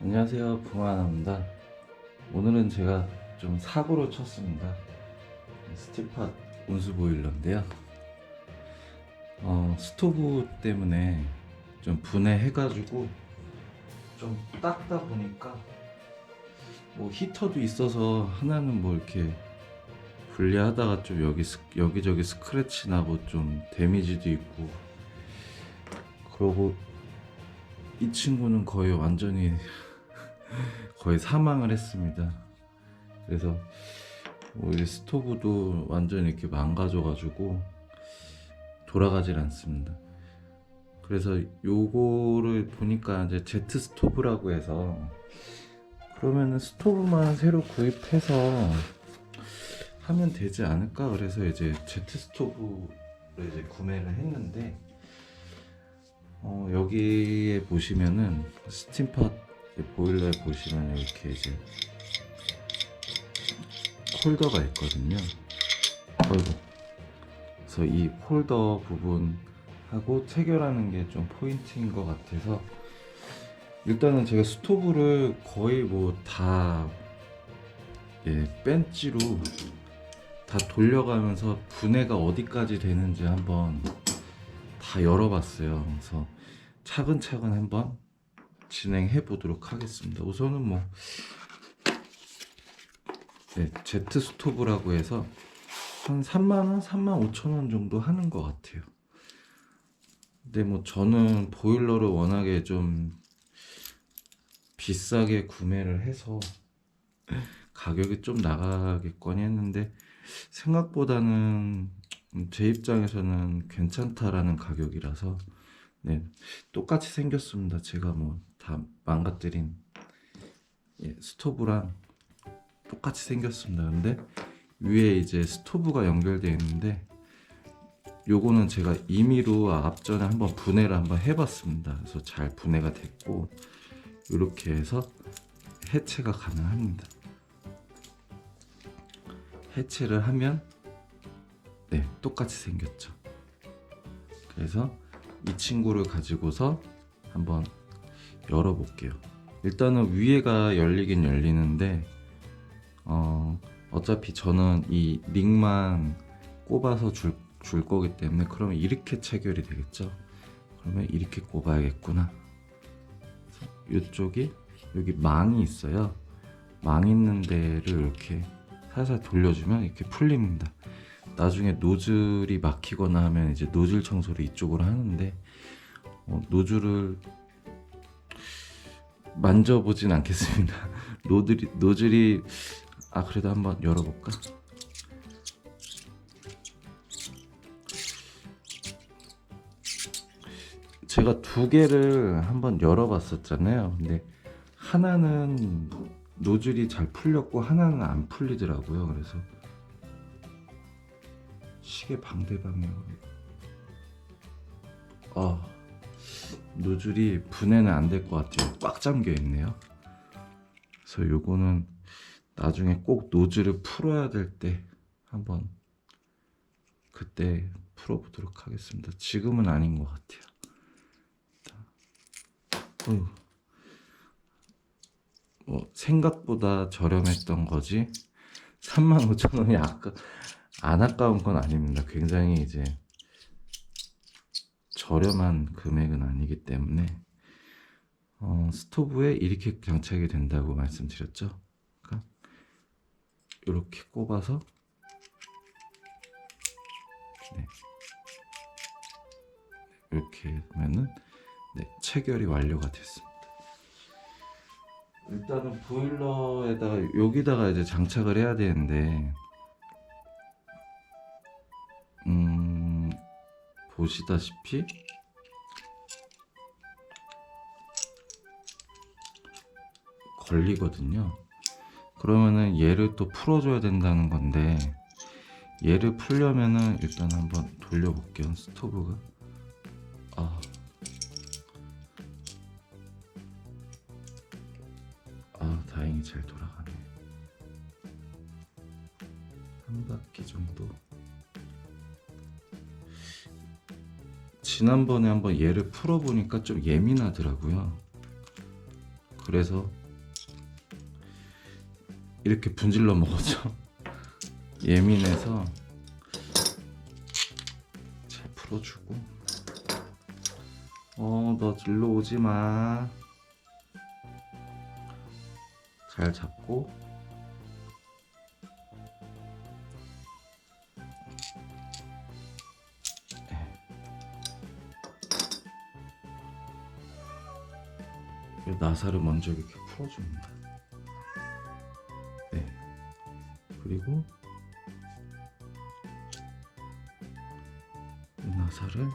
안녕하세요, 붕어하나입니다. 오늘은 제가 좀 사고를 쳤습니다. 스티팟 온수 보일러인데요. 스토브 때문에 좀 분해해가지고 좀 닦다 보니까 뭐 히터도 있어서 하나는 뭐 이렇게 분리하다가 좀 여기저기 스크래치 나고 좀 데미지도 있고, 그러고 이 친구는 거의 완전히 거의 사망을 했습니다. 그래서 뭐 이 스토브도 완전히 이렇게 망가져가지고 돌아가질 않습니다. 그래서 요거를 보니까 이제 제트 스토브라고 해서, 그러면은 스토브만 새로 구입해서 하면 되지 않을까, 그래서 이제 제트 스토브를 이제 구매를 했는데, 여기에 보시면은 스팀팟 보일러에 보시면 이렇게 이제 홀더가 있거든요. 그래서 이 홀더 부분하고 체결하는 게 좀 포인트인 것 같아서, 일단은 제가 스토브를 거의 뭐 다 벤치로 다 돌려가면서 분해가 어디까지 되는지 한번 다 열어봤어요. 그래서 차근차근 한번 진행해 보도록 하겠습니다. 우선은 뭐 제트 스토브라고 해서 한 3만원, 35,000원 정도 하는 것 같아요. 근데 뭐 저는 보일러를 워낙에 좀 비싸게 구매를 해서 가격이 좀 나가겠거니 했는데, 생각보다는 제 입장에서는 괜찮다라는 가격이라서 똑같이 생겼습니다. 제가 뭐 다 망가뜨린 스토브랑 똑같이 생겼습니다. 근데 위에 이제 스토브가 연결되어 있는데, 요거는 제가 임의로 앞전에 한번 분해를 한번 해봤습니다. 그래서 잘 분해가 됐고, 이렇게 해서 해체가 가능합니다. 해체를 하면 똑같이 생겼죠. 그래서 이 친구를 가지고서 한번 열어볼게요. 일단은 위에가 열리긴 열리는데, 어차피 저는 이 링만 꼽아서 줄 거기 때문에, 그러면 이렇게 체결이 되겠죠. 그러면 이렇게 꼽아야겠구나. 이쪽이 여기 망이 있어요. 망 있는 데를 이렇게 살살 돌려주면 이렇게 풀립니다. 나중에 노즐이 막히거나 하면 이제 노즐 청소를 이쪽으로 하는데, 노즐을 만져보진 않겠습니다. 노즐이 그래도 한번 열어볼까? 제가 두 개를 한번 열어봤었잖아요. 근데 하나는 노즐이 잘 풀렸고 하나는 안 풀리더라고요. 그래서 시계 방대방향으로 노즐이 분해는 안 될 것 같아요. 꽉 잠겨 있네요. 그래서 요거는 나중에 꼭 노즐을 풀어야 될 때 한번 그때 풀어보도록 하겠습니다. 지금은 아닌 것 같아요. 뭐 생각보다 저렴했던 거지 35,000원이 안 아까운 건 아닙니다. 굉장히 이제 저렴한 금액은 아니기 때문에, 스토브에 이렇게 장착이 된다고 말씀드렸죠. 그러니까 이렇게 꼽아서 이렇게 하면은 체결이 완료가 됐습니다. 일단은 보일러에다가 여기다가 이제 장착을 해야 되는데, 보시다시피 걸리거든요. 그러면은 얘를 또 풀어줘야 된다는 건데, 얘를 풀려면은 일단 한번 돌려볼게요. 스토브가 다행히 잘 돌아가네. 한 바퀴 정도. 지난번에 한번 얘를 풀어보니까 좀 예민하더라고요. 그래서 이렇게 분질러 먹었죠. 예민해서 잘 풀어주고. 너 일로 오지 마. 잘 잡고. 나사를 먼저 이렇게 풀어줍니다. 네. 그리고 이 나사를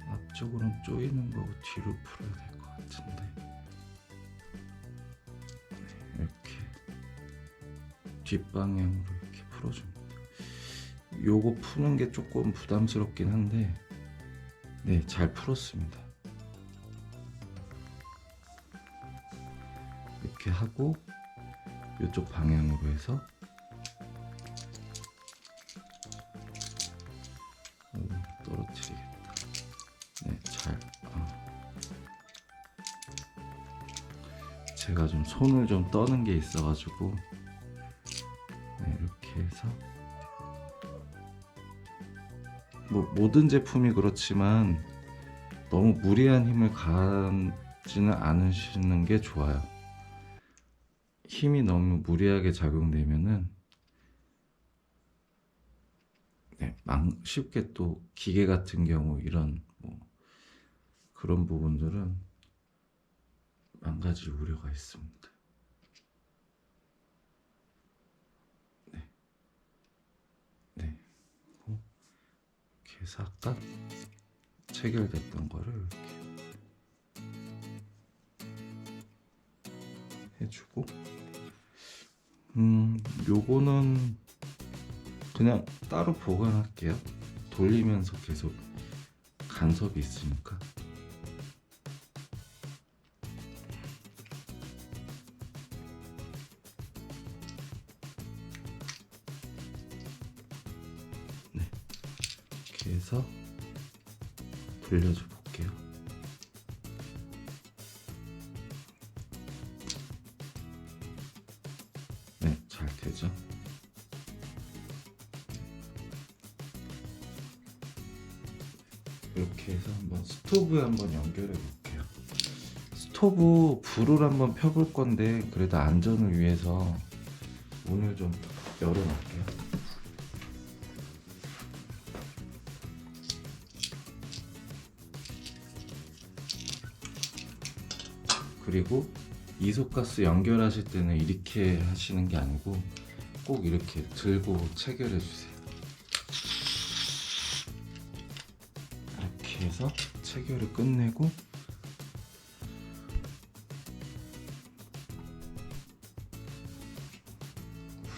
앞쪽으로는 조이는 거고 뒤로 풀어야 될 것 같은데, 이렇게 뒷방향으로 이렇게 풀어줍니다. 요거 푸는 게 조금 부담스럽긴 한데, 네, 잘 풀었습니다. 이렇게 하고 이쪽 방향으로 해서 떨어뜨리겠다. 네, 잘. 제가 좀 손을 좀 떠는 게 있어가지고, 네, 이렇게 해서. 뭐 모든 제품이 그렇지만 너무 무리한 힘을 가하지는 않으시는 게 좋아요. 힘이 너무 무리하게 작용되면은, 네, 쉽게 또 기계 같은 경우 이런 뭐 그런 부분들은 망가질 우려가 있습니다. 네, 네. 이렇게 해서 아까 체결됐던 거를 이렇게 해주고, 요거는 그냥 따로 보관할게요. 돌리면서 계속 간섭이 있으니까. 네, 이렇게 해서 돌려줘 볼게요. 네, 잘 되죠? 이렇게 해서 한번 스토브에 한번 연결해 볼게요. 스토브 불을 한번 펴볼 건데, 그래도 안전을 위해서 문을 좀 열어놓을게요. 그리고 이소가스 연결하실 때는 이렇게 하시는 게 아니고 꼭 이렇게 들고 체결해 주세요. 이렇게 해서 체결을 끝내고,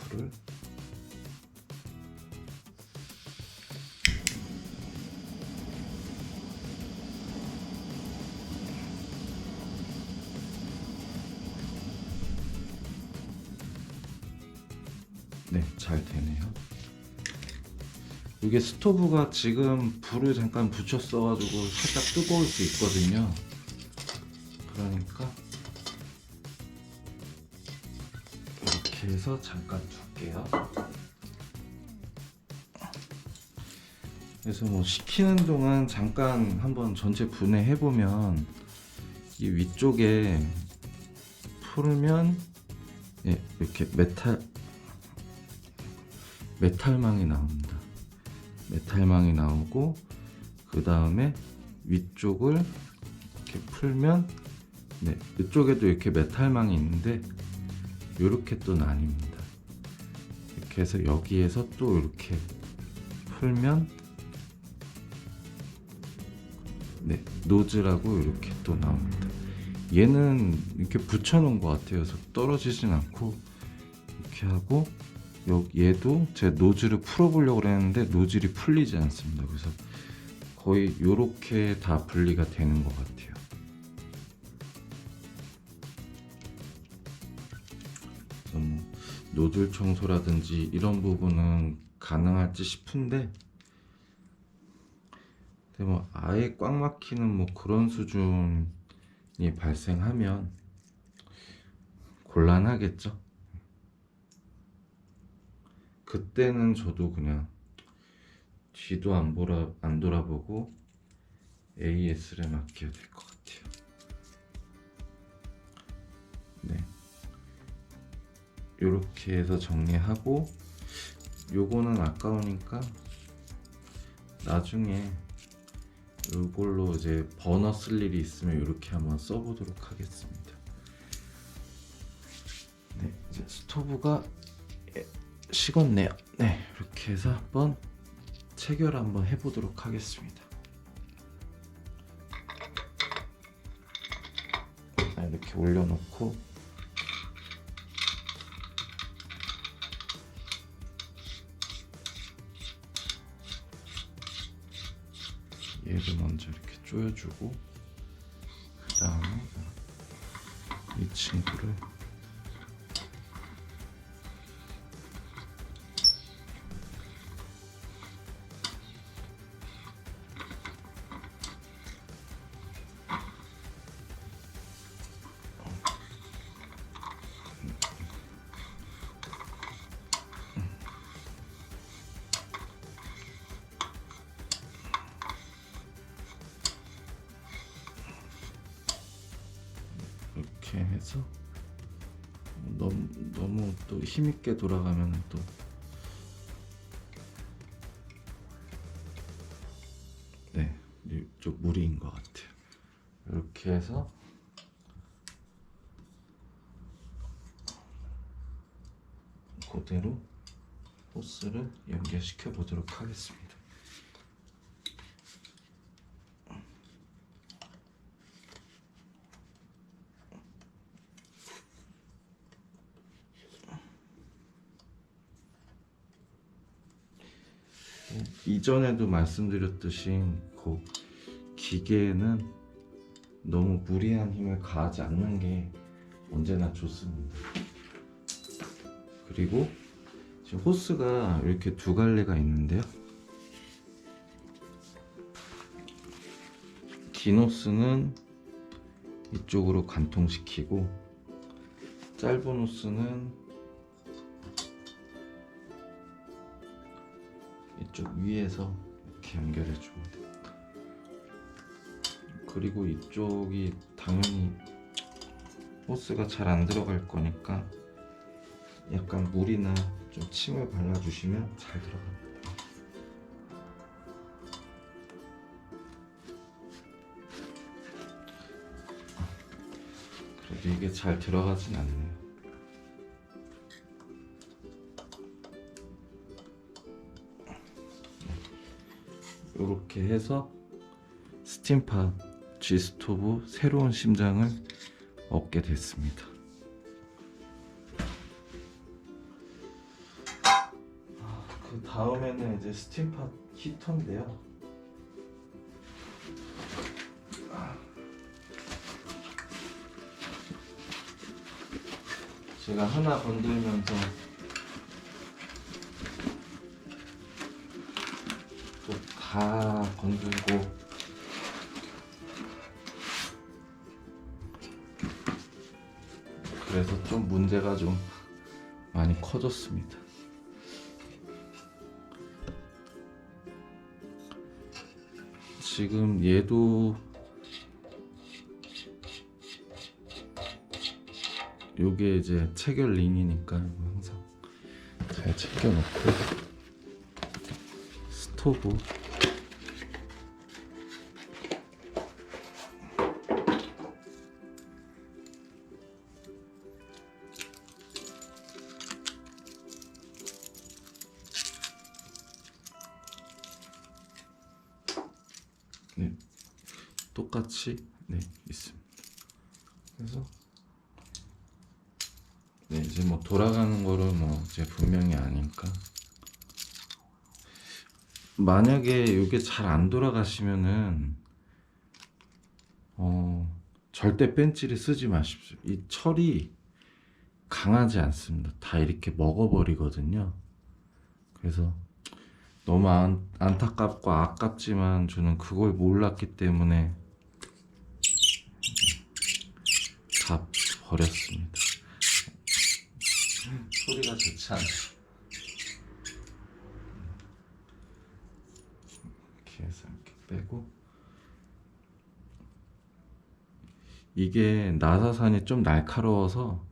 불을 네, 잘 되네요. 이게 스토브가 지금 불을 잠깐 붙였어가지고 살짝 뜨거울 수 있거든요. 그러니까 이렇게 해서 잠깐 둘게요. 그래서 뭐 식히는 동안 잠깐 한번 전체 분해해보면, 이 위쪽에 풀면, 예, 이렇게 메탈망이 나옵니다. 메탈망이 나오고, 그 다음에 위쪽을 이렇게 풀면, 네, 이쪽에도 이렇게 메탈망이 있는데 이렇게 또 나뉩니다. 이렇게 해서 여기에서 또 이렇게 풀면, 네, 노즐하고 이렇게 또 나옵니다. 얘는 이렇게 붙여놓은 것 같아요. 그래서 떨어지진 않고, 이렇게 하고, 얘도 제 노즐을 풀어보려고 그랬는데 노즐이 풀리지 않습니다. 그래서 거의 이렇게 다 분리가 되는 것 같아요. 그래서 뭐 노즐 청소라든지 이런 부분은 가능할지 싶은데, 근데 뭐 아예 꽉 막히는 뭐 그런 수준이 발생하면 곤란하겠죠. 그때는 저도 그냥 뒤도 안 돌아보고 AS를 맡겨야 될 것 같아요. 네, 이렇게 해서 정리하고, 요거는 아까우니까 나중에 이걸로 이제 버너 쓸 일이 있으면 이렇게 한번 써보도록 하겠습니다. 네, 이제 스토브가 식었네요. 네, 이렇게 해서 한번 체결 한번 해보도록 하겠습니다. 이렇게 올려놓고 얘를 먼저 이렇게 조여주고, 그 다음에 이 친구를 이렇게 해서, 너무 또 힘있게 돌아가면 또 네, 좀 무리인 것 같아요. 이렇게 해서 그대로 호스를 연결시켜 보도록 하겠습니다. 이전에도 말씀드렸듯이 그 기계에는 너무 무리한 힘을 가하지 않는 게 언제나 좋습니다. 그리고 지금 호스가 이렇게 두 갈래가 있는데요, 긴 호스는 이쪽으로 관통시키고, 짧은 호스는 이쪽 위에서 이렇게 연결해 줍니다. 그리고 이쪽이 당연히 호스가 잘 안 들어갈 거니까 약간 물이나 좀 침을 발라주시면 잘 들어갑니다. 그래도 이게 잘 들어가진 않네요. 이렇게 해서 스팀팟 G스토브 새로운 심장을 얻게 됐습니다. 그 다음에는 이제 스팀팟 히터인데요, 제가 하나 건들면서 또 다 건들고, 그래서 좀 문제가 좀 많이 커졌습니다. 지금 얘도 요게 이제 체결 링이니까 항상 잘 챙겨놓고, 스토브 네, 똑같이 있습니다. 그래서 이제 뭐 돌아가는 거를 뭐 이제 분명히 아니까, 만약에 이게 잘 안 돌아가시면은 절대 벤치를 쓰지 마십시오. 이 철이 강하지 않습니다. 다 이렇게 먹어버리거든요. 그래서 너무 안타깝고 아깝지만 저는 그걸 몰랐기 때문에 다 버렸습니다. 소리가 좋지 않아. 이렇게 해서 이렇게 빼고, 이게 나사산이 좀 날카로워서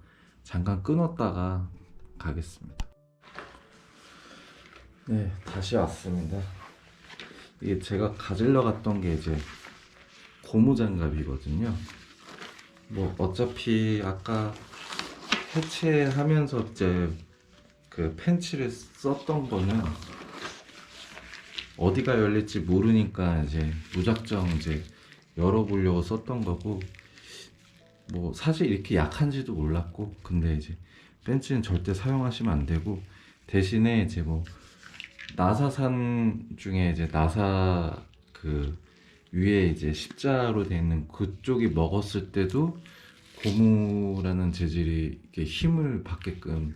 잠깐 끊었다가 가겠습니다. 네, 다시 왔습니다. 이게 제가 가지러 갔던 게 이제 고무장갑이거든요. 뭐 어차피 아까 해체하면서 이제 그 펜치를 썼던 거는 어디가 열릴지 모르니까 이제 무작정 이제 열어보려고 썼던 거고, 뭐 사실 이렇게 약한지도 몰랐고, 근데 이제 펜치는 절대 사용하시면 안 되고, 대신에 이제 뭐 나사산 중에 이제 나사 그 위에 이제 십자로 되어 있는 그쪽이 먹었을 때도 고무라는 재질이 이렇게 힘을 받게끔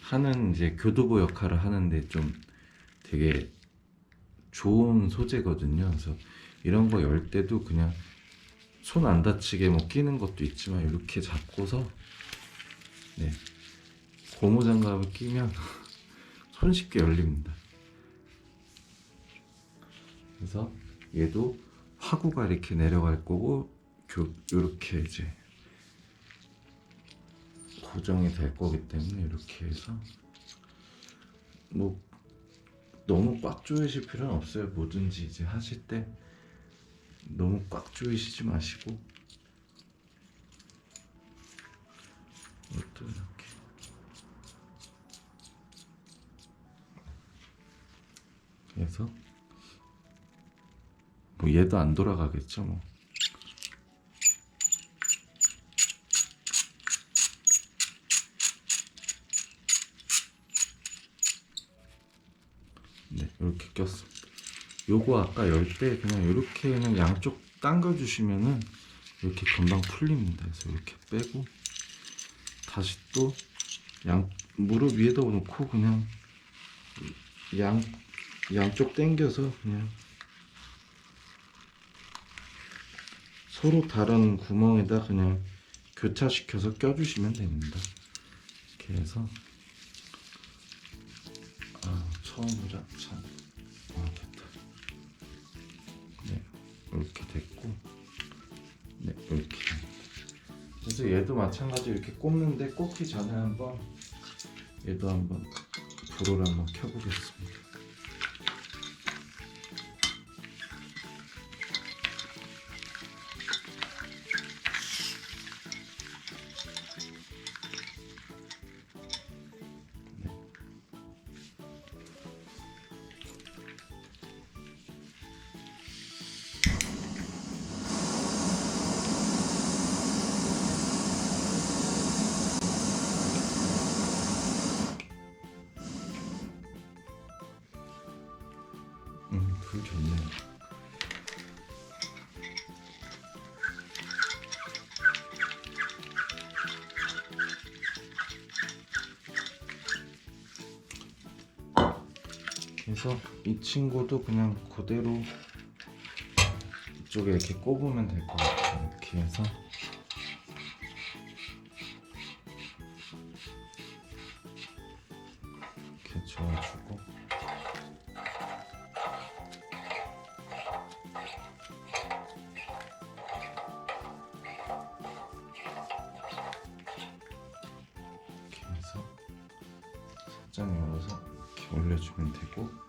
하는 이제 교두보 역할을 하는데 좀 되게 좋은 소재거든요. 그래서 이런 거 열 때도 그냥 손 안 다치게 뭐 끼는 것도 있지만 이렇게 잡고서, 네, 고무 장갑을 끼면 손쉽게 열립니다. 그래서 얘도 화구가 이렇게 내려갈 거고, 이렇게 이제 고정이 될 거기 때문에 이렇게 해서, 뭐 너무 꽉 조이실 필요는 없어요. 뭐든지 이제 하실 때 너무 꽉 조이시지 마시고, 이것도 이렇게 해서, 뭐 얘도 안 돌아가겠죠 뭐. 네, 이렇게 꼈어. 요거 아까 열 때 그냥 이렇게 그냥 양쪽 당겨 주시면은 이렇게 금방 풀립니다. 그래서 이렇게 빼고, 다시 또 무릎 위에다 놓고 그냥 양쪽 당겨서 그냥 서로 다른 구멍에다 그냥 교차시켜서 껴주시면 됩니다. 이렇게 해서, 처음이라 참. 됐다. 네, 이렇게 됐고, 네, 이렇게. 그래서 얘도 마찬가지 이렇게 꼽는데, 꼽기 전에 한번 얘도 한번 불을 한번 켜보겠습니다. 불 좋네요. 그래서 이 친구도 그냥 그대로 이쪽에 이렇게 꼽으면 될 것 같아요. 이렇게 해서 이렇게 저어주고, 이렇게 해서 살짝 열어서 이렇게 올려주면 되고,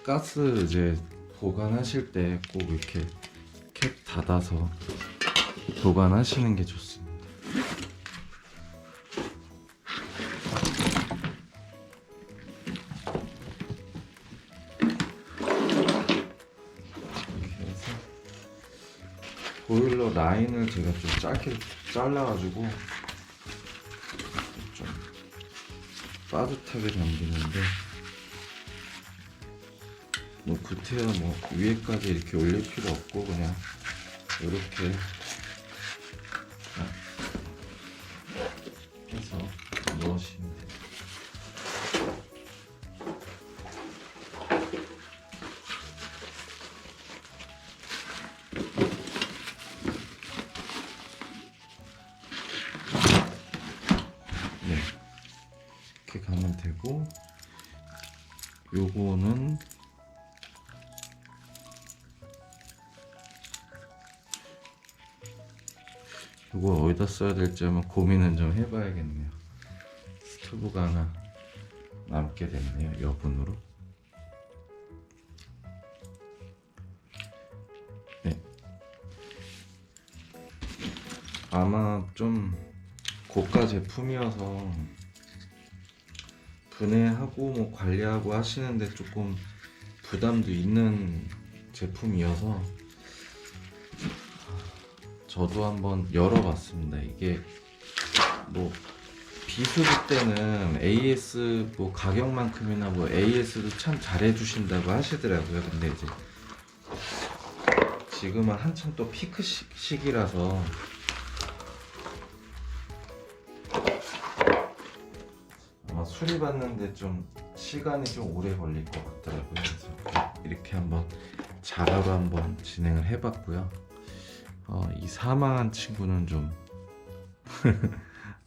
가스 이제 보관하실 때 꼭 이렇게 캡 닫아서 보관하시는 게 좋습니다. 이렇게 해서 보일러 라인을 제가 좀 짧게 잘라가지고 좀 빠듯하게 남기는데, 뭐 구태여 뭐 위에까지 이렇게 올릴 필요 없고 그냥 이렇게 해서 넣으시면 돼요. 네, 이렇게 가면 되고, 요거는 이거 어디다 써야 될지 한번 고민은 좀 해봐야겠네요. 스토브가 하나 남게 됐네요, 여분으로. 네, 아마 좀 고가 제품이어서 분해하고 뭐 관리하고 하시는데 조금 부담도 있는 제품이어서 저도 한번 열어봤습니다. 이게 뭐 비수기 때는 AS 뭐 가격만큼이나 뭐 AS도 참 잘해주신다고 하시더라고요. 근데 이제 지금은 한참 또 피크 시기라서 아마 수리받는데 좀 시간이 좀 오래 걸릴 것 같더라고요. 그래서 이렇게 한번 자가로 한번 진행을 해봤고요. 이 사망한 친구는 좀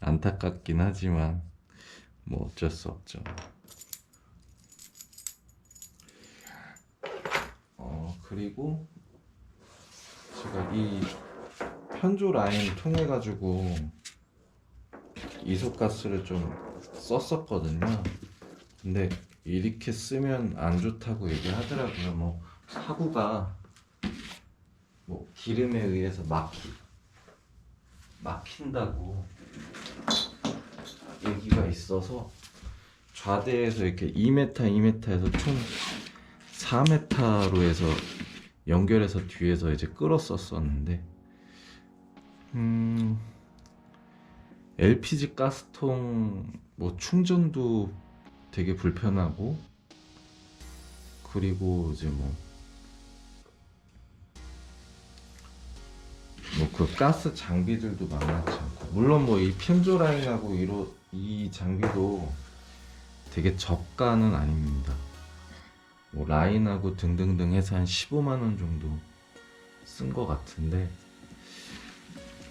안타깝긴 하지만 뭐 어쩔 수 없죠. 그리고 제가 이 편조 라인 통해 가지고 이소가스를 좀 썼었거든요. 근데 이렇게 쓰면 안 좋다고 얘기하더라고요. 뭐 사구가 뭐 기름에 의해서 막힌다고 얘기가 있어서 좌대에서 이렇게 2m, 2m에서 총 4m로 해서 연결해서 뒤에서 이제 끌었었는데, LPG 가스통 뭐 충전도 되게 불편하고, 그리고 이제 뭐 그 가스 장비들도 만만치 않고, 물론 뭐 이 편조 라인하고 이 장비도 되게 저가는 아닙니다. 뭐 라인하고 등등등 해서 한 15만원 정도 쓴 것 같은데,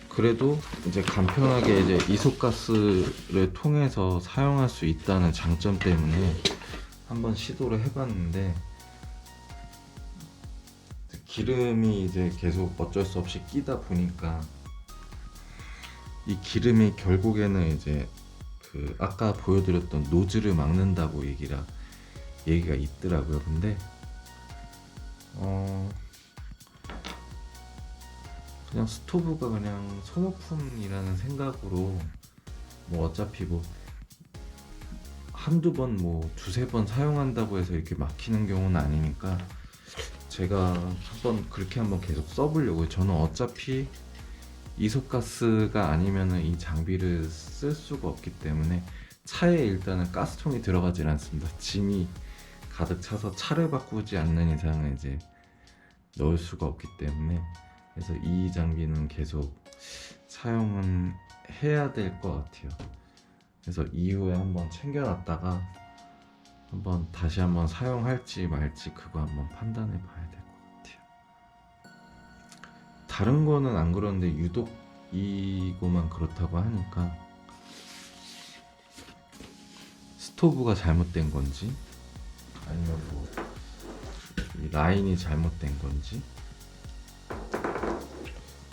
그래도 이제 간편하게 이제 이소가스를 통해서 사용할 수 있다는 장점 때문에 한번 시도를 해봤는데, 기름이 이제 계속 어쩔 수 없이 끼다 보니까 이 기름이 결국에는 이제 그 아까 보여드렸던 노즐을 막는다고 얘기가 있더라고요. 근데 그냥 스토브가 그냥 소모품이라는 생각으로, 뭐 어차피 뭐 한두 번 뭐 두세 번 사용한다고 해서 이렇게 막히는 경우는 아니니까 제가 그렇게 한번 계속 써보려고요. 저는 어차피 이소가스가 아니면은 이 장비를 쓸 수가 없기 때문에 차에 일단은 가스통이 들어가질 않습니다. 짐이 가득 차서 차를 바꾸지 않는 이상은 이제 넣을 수가 없기 때문에, 그래서 이 장비는 계속 사용은 해야 될 것 같아요. 그래서 이후에 한번 챙겨놨다가 다시 한번 사용할지 말지 그거 한번 판단해 봐야 될 것 같아요. 다른 거는 안 그런데 유독 이거만 그렇다고 하니까 스토브가 잘못된 건지 아니면 뭐 이 라인이 잘못된 건지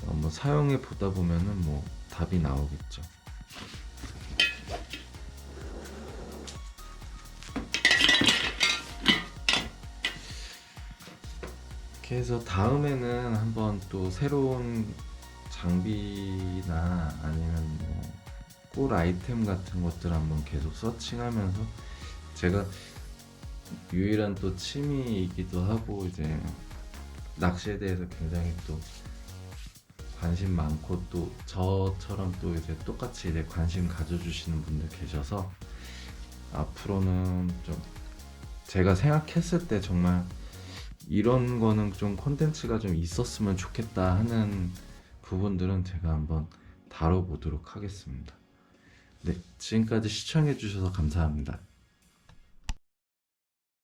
한번 사용해 보다 보면은 뭐 답이 나오겠죠. 이렇게 해서 다음에는 한번 또 새로운 장비나 아니면 뭐 꿀 아이템 같은 것들 한번 계속 서칭하면서, 제가 유일한 또 취미이기도 하고 이제 낚시에 대해서 굉장히 또 관심 많고, 또 저처럼 또 이제 똑같이 이제 관심 가져주시는 분들 계셔서 앞으로는 좀 제가 생각했을 때 정말 이런 거는 좀 콘텐츠가 좀 있었으면 좋겠다 하는 부분들은 제가 한번 다뤄보도록 하겠습니다. 네, 지금까지 시청해 주셔서 감사합니다.